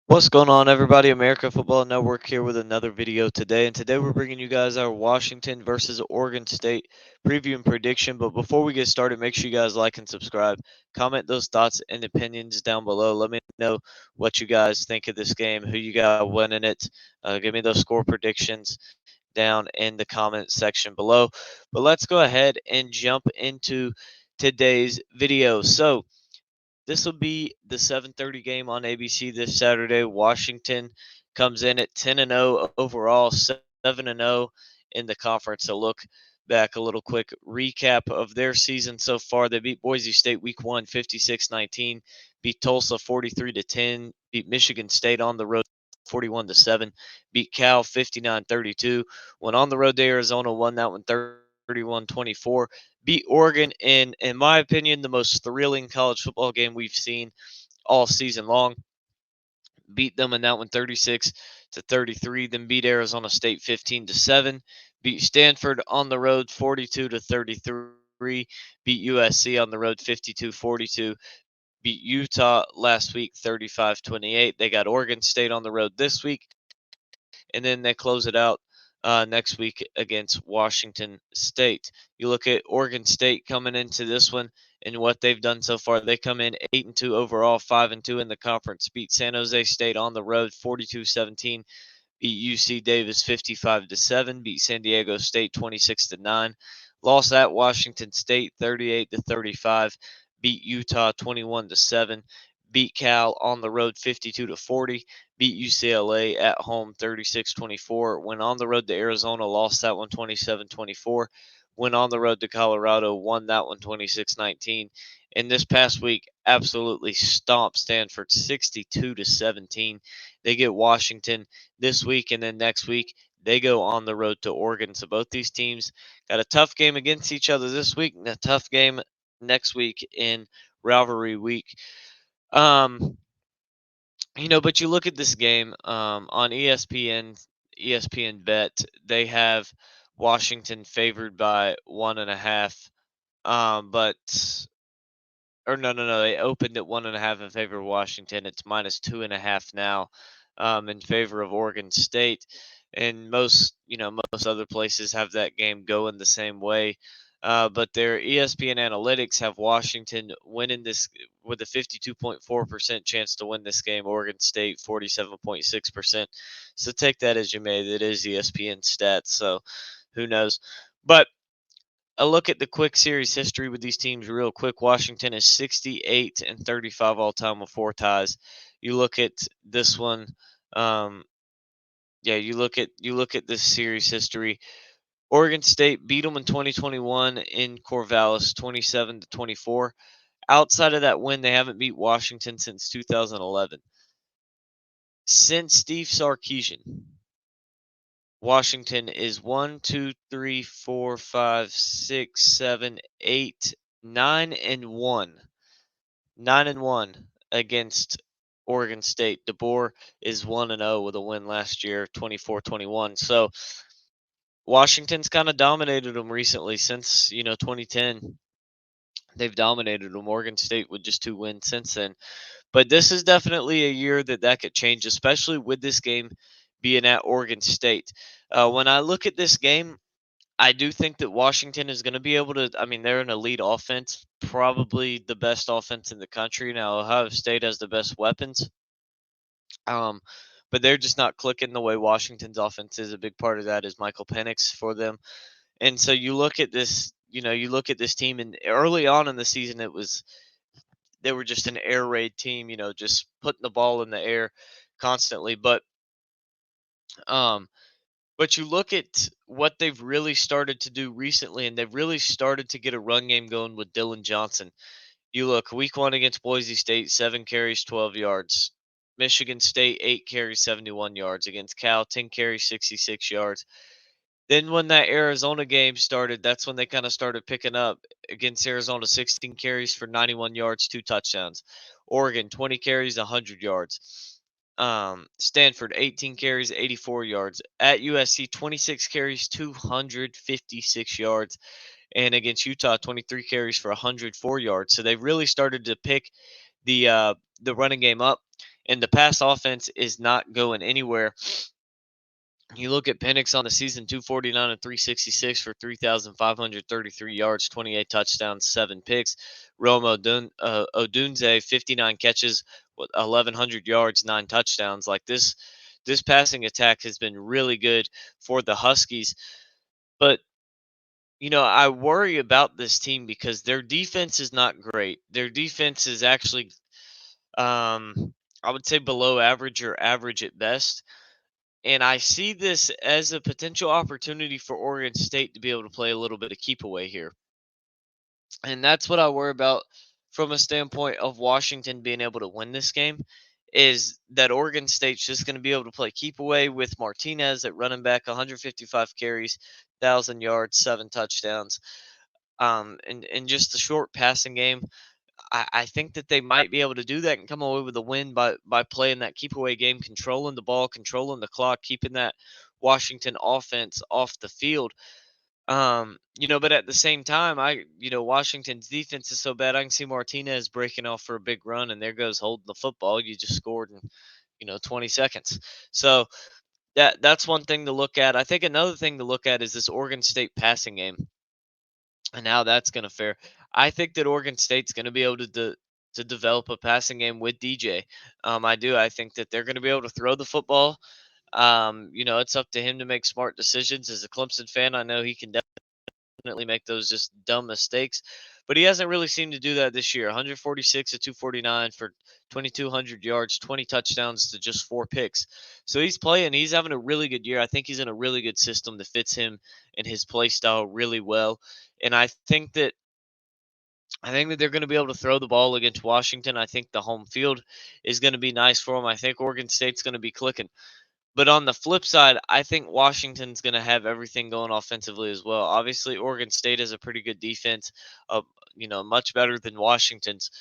What's going on, everybody? America Football Network here with another video today. And today we're bringing you guys our Washington versus Oregon State preview and prediction. But before we get started, make sure you guys like and subscribe. Comment those thoughts and opinions down below. Let me know what you guys think of this game, who you got winning it. Give me those score predictions down in the comment section below. But let's go ahead and jump into today's video. So, this will be the 7:30 game on ABC this Saturday. Washington comes in at 10-0 overall, 7-0 in the conference. So look back a little quick recap of their season so far. They beat Boise State week 1 56-19, beat Tulsa 43-10, beat Michigan State on the road 41-7, beat Cal 59-32, went on the road to Arizona, won that one 31-24, beat Oregon in my opinion, the most thrilling college football game we've seen all season long. Beat them in that one 36-33, then beat Arizona State 15-7, beat Stanford on the road 42-33, beat USC on the road 52-42, beat Utah last week 35-28. They got Oregon State on the road this week, and then they close it out next week against Washington State. You look at Oregon State coming into this one and what they've done so far. They come in 8-2 overall, 5-2 in the conference. Beat San Jose State on the road 42-17. Beat UC Davis 55-7. Beat San Diego State 26-9. Lost at Washington State 38-35. Beat Utah 21-7. Beat Cal on the road 52-40. Beat UCLA at home 36-24. Went on the road to Arizona, lost that one 27-24. Went on the road to Colorado, won that one 26-19. And this past week, absolutely stomped Stanford 62-17. They get Washington this week, and then next week they go on the road to Oregon. So both these teams got a tough game against each other this week and a tough game next week in rivalry week. Um, but you look at this game on ESPN Bet, they have Washington favored by 1.5. But or no, they opened at 1.5 in favor of Washington. It's minus 2.5 now, in favor of Oregon State, and most other places have that game going the same way. But their ESPN analytics have Washington winning this with a 52.4% chance to win this game. Oregon State 47.6%. So take that as you may. That is ESPN stats. So who knows? But a look at the quick series history with these teams real quick. Washington is 68-35 all time with 4 ties. You look at this one. Um, yeah, you look at this series history. Oregon State beat them in 2021 in Corvallis, 27-24. Outside of that win, they haven't beat Washington since 2011. Since Steve Sarkisian, Washington is 9-1, 9-1 against Oregon State. DeBoer is 1-0 with a win last year, 24-21. So Washington's kind of dominated them recently since 2010. They've dominated them. Oregon State with just 2 wins since then. But this is definitely a year that could change, especially with this game being at Oregon State. When I look at this game, I do think that Washington is going to be able to. I mean, they're an elite offense, probably the best offense in the country. Now, Ohio State has the best weapons, um, but they're just not clicking the way Washington's offense is. A big part of that is Michael Penix for them. And so you look at this. You look at this team, and early on in the season, they were just an air raid team. Just putting the ball in the air constantly. Um, But you look at what they've really started to do recently, and they've really started to get a run game going with Dylan Johnson. You look week 1 against Boise State, 7 carries, 12 yards. Michigan State, 8 carries, 71 yards. Against Cal, 10 carries, 66 yards. Then when that Arizona game started, that's when they kind of started picking up. Against Arizona, 16 carries for 91 yards, 2 touchdowns. Oregon, 20 carries, 100 yards. Stanford, 18 carries, 84 yards. At USC, 26 carries, 256 yards. And against Utah, 23 carries for 104 yards. So they've really started to pick the running game up. and the pass offense is not going anywhere. You look at Penix on the season, 249 and 366 for 3,533 yards, 28 touchdowns, 7 picks. Odunze, 59 catches with 1,100 yards, 9 touchdowns. Like this passing attack has been really good for the Huskies. But I worry about this team because their defense is not great. Their defense is actually, I would say, below average or average at best. And I see this as a potential opportunity for Oregon State to be able to play a little bit of keep away here. And that's what I worry about from a standpoint of Washington being able to win this game, is that Oregon State's just going to be able to play keep away with Martinez at running back, 155 carries, 1,000 yards, 7 touchdowns. And just a short passing game. I think that they might be able to do that and come away with a win by playing that keep away game, controlling the ball, controlling the clock, keeping that Washington offense off the field. But at the same time, Washington's defense is so bad. I can see Martinez breaking off for a big run, and there goes holding the football. You just scored in 20 seconds. So that's one thing to look at. I think another thing to look at is this Oregon State passing game and how that's going to fare. I think that Oregon State's going to be able to develop a passing game with DJ. I do. I think that they're going to be able to throw the football. It's up to him to make smart decisions. As a Clemson fan, I know he can definitely make those just dumb mistakes, but he hasn't really seemed to do that this year. 146 to 249 for 2,200 yards, 20 touchdowns to just 4 picks. So he's playing. He's having a really good year. I think he's in a really good system that fits him and his play style really well. And I think that they're going to be able to throw the ball against Washington. I think the home field is going to be nice for them. I think Oregon State's going to be clicking. But on the flip side, I think Washington's going to have everything going offensively as well. Obviously, Oregon State has a pretty good defense, much better than Washington's.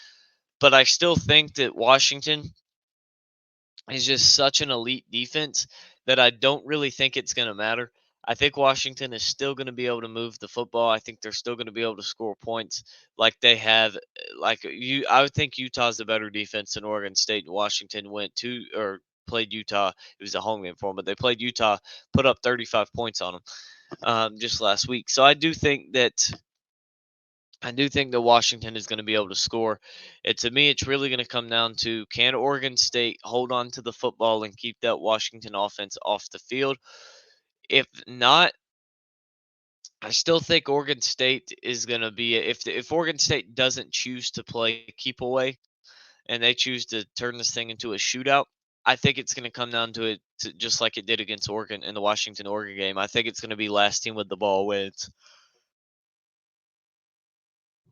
But I still think that Washington is just such an elite defense that I don't really think it's going to matter. I think Washington is still going to be able to move the football. I think they're still going to be able to score points like they have. I would think Utah's a better defense than Oregon State. And Washington went to or played Utah. It was a home game for them, but they played Utah, put up 35 points on them just last week. So I do think that Washington is going to be able to score. To me, it's really going to come down to, can Oregon State hold on to the football and keep that Washington offense off the field? If not, I still think Oregon State is going to be, if Oregon State doesn't choose to play keep away and they choose to turn this thing into a shootout, I think it's going to come down to it, just like it did against Oregon in the Washington Oregon game. I think it's going to be last team with the ball wins.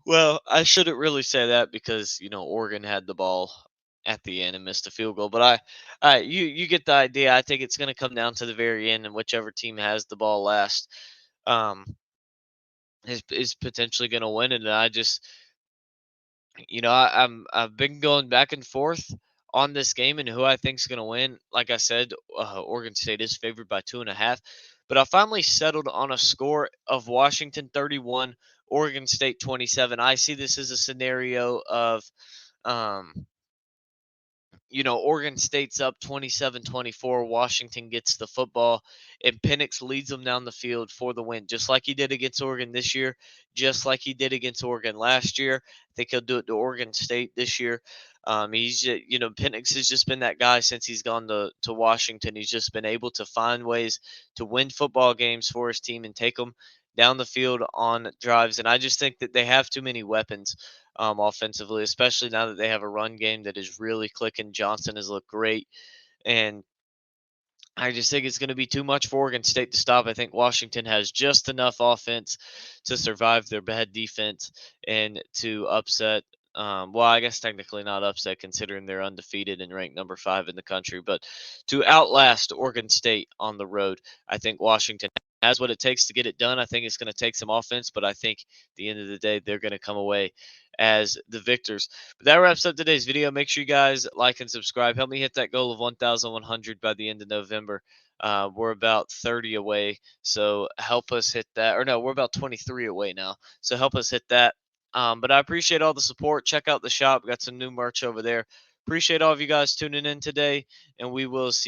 Well, I shouldn't really say that because Oregon had the ball at the end and missed a field goal. But you get the idea. I think it's going to come down to the very end, and whichever team has the ball last, um, is potentially going to win. And I just, I've been going back and forth on this game and who I think is going to win. Like I said, Oregon State is favored by 2.5, but I finally settled on a score of Washington 31, Oregon State 27. I see this as a scenario of, um, Oregon State's up 27-24. Washington gets the football, and Penix leads them down the field for the win, just like he did against Oregon this year, just like he did against Oregon last year. I think he'll do it to Oregon State this year. Penix has just been that guy since he's gone to Washington. He's just been able to find ways to win football games for his team and take them down the field on drives. And I just think that they have too many weapons offensively, especially now that they have a run game that is really clicking. Johnson has looked great. And I just think it's going to be too much for Oregon State to stop. I think Washington has just enough offense to survive their bad defense and to upset. Well, I guess technically not upset considering they're undefeated and ranked number 5 in the country, but to outlast Oregon State on the road. I think Washington has what it takes to get it done. I think it's going to take some offense, but I think at the end of the day, they're going to come away as the victors. But that wraps up today's video. Make sure you guys like and subscribe. Help me hit that goal of 1,100 by the end of November. We're about 30 away, so help us hit that. Or no, we're about 23 away now, so help us hit that. But I appreciate all the support. Check out the shop. We got some new merch over there. Appreciate all of you guys tuning in today, and we will see